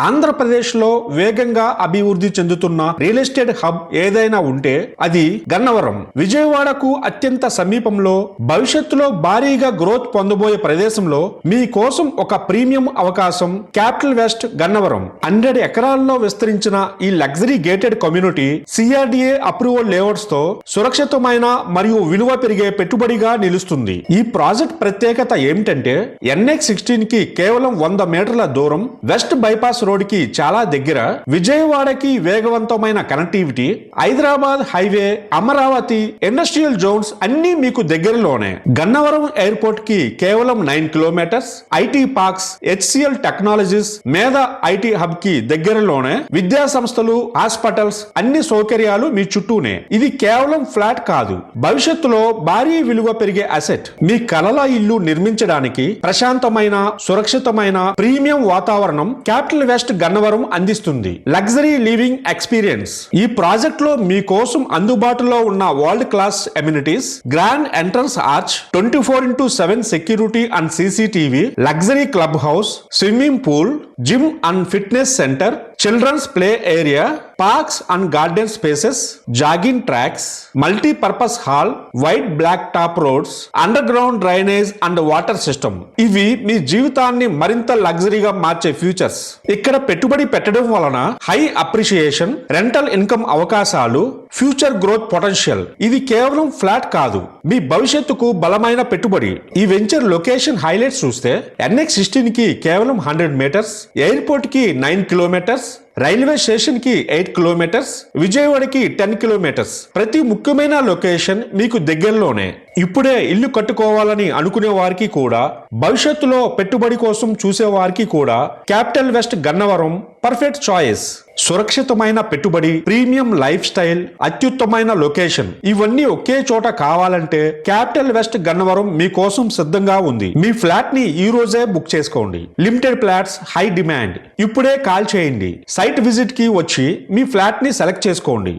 ఆంధ్రప్రదేశ్లో వేగంగా అభివృద్ధి చెందుతున్న రియల్ ఎస్టేట్ హబ్ ఏదైనా ఉంటే అది గన్నవరం. విజయవాడకు అత్యంత సమీపంలో భవిష్యత్తులో భారీగా గ్రోత్ పొందబోయే ప్రదేశంలో మీకోసం ఒక ప్రీమియం అవకాశం క్యాపిటల్ వెస్ట్ గన్నవరం. 100 ఎకరాల్లో విస్తరించిన ఈ luxury gated community CRDA approval layouts తో సురక్షితమైన మరియు విలువ పెరిగే పెట్టుబడిగా నిలుస్తుంది. ఈ ప్రాజెక్ట్ ప్రత్యేకత ఏమిటంటే NH16 కి కేవలం 100 మీటర్ల దూరం, వెస్ట్ బైపాస్ రోడ్ కి చాలా దగ్గర, విజయవాడకి వేగవంతమైన connectivity, Hyderabad highway, Amaravati industrial Jones అన్ని మీకు దగ్గరలోనే. గన్నవరం ఎయిర్పోర్ట్ కి కేవలం 9 kilometres, IT parks, HCL technologies మేధ ఐటీ హబ్ కి దగ్గరలోనే, విద్యా సంస్థలు, హాస్పిటల్స్ అన్ని సౌకర్యాలు మీ చుట్టూనే. ఇది కేవలం ఫ్లాట్ కాదు, భవిష్యత్తులో భారీ విలువ పెరిగే అసెట్. మీ కలల ఇల్లు నిర్మించడానికి ప్రశాంతమైన, సురక్షితమైన ప్రీమియం వాతావరణం క్యాపిటల్ వెస్ట్ గన్నవరం అందిస్తుంది. Luxury living experience. ఈ ప్రాజెక్ట్ లో మీకోసం అందుబాటులో ఉన్న world class amenities, grand entrance arch, 24/7 security and CCTV, luxury club house, swimming pool, gym and fitness centre, children's play area, parks and garden spaces, jogging tracks, multipurpose hall, white black top roads, underground drainage and water system. ఇవి మీ జీవితాన్ని మరింత లగ్జరీగా మార్చే futures. ఇక్కడ పెట్టుబడి పెట్టడం వలన high appreciation, rental income అవకాశాలు, ఫ్యూచర్ గ్రోత్ పొటెన్షియల్. ఇది కేవలం ఫ్లాట్ కాదు, మీ భవిష్యత్తుకు బలమైన పెట్టుబడి. ఈ వెంచర్ లొకేషన్ హైలైట్స్ చూస్తే NH16 కి కేవలం 100 మీటర్స్, ఎయిర్పోర్ట్ కి 9 కిలోమీటర్స్, రైల్వే స్టేషన్ కి 8 కిలోమీటర్స్, విజయవాడకి 10 కిలోమీటర్స్. ప్రతి ముఖ్యమైన లొకేషన్ మీకు దగ్గరలోనే. ఇప్పుడే ఇల్లు కట్టుకోవాలని అనుకునే వారికి కూడా, భవిష్యత్తులో పెట్టుబడి కోసం చూసే వారికి కూడా capital west Gannavaram perfect choice. సురక్షితమైన పెట్టుబడి, ప్రీమియం లైఫ్ స్టైల్, అత్యుత్తమైన లొకేషన్, ఇవన్నీ ఒకే చోట కావాలంటే క్యాపిటల్ వెస్ట్ గన్నవరం మీకోసం సిద్ధంగా ఉంది. మీ ఫ్లాట్ ని ఈ రోజే బుక్ చేసుకోండి. Limited flats, high demand. ఇప్పుడే కాల్ చేయండి. సైట్ విజిట్ కి వచ్చి మీ ఫ్లాట్ ని సెలెక్ట్ చేసుకోండి.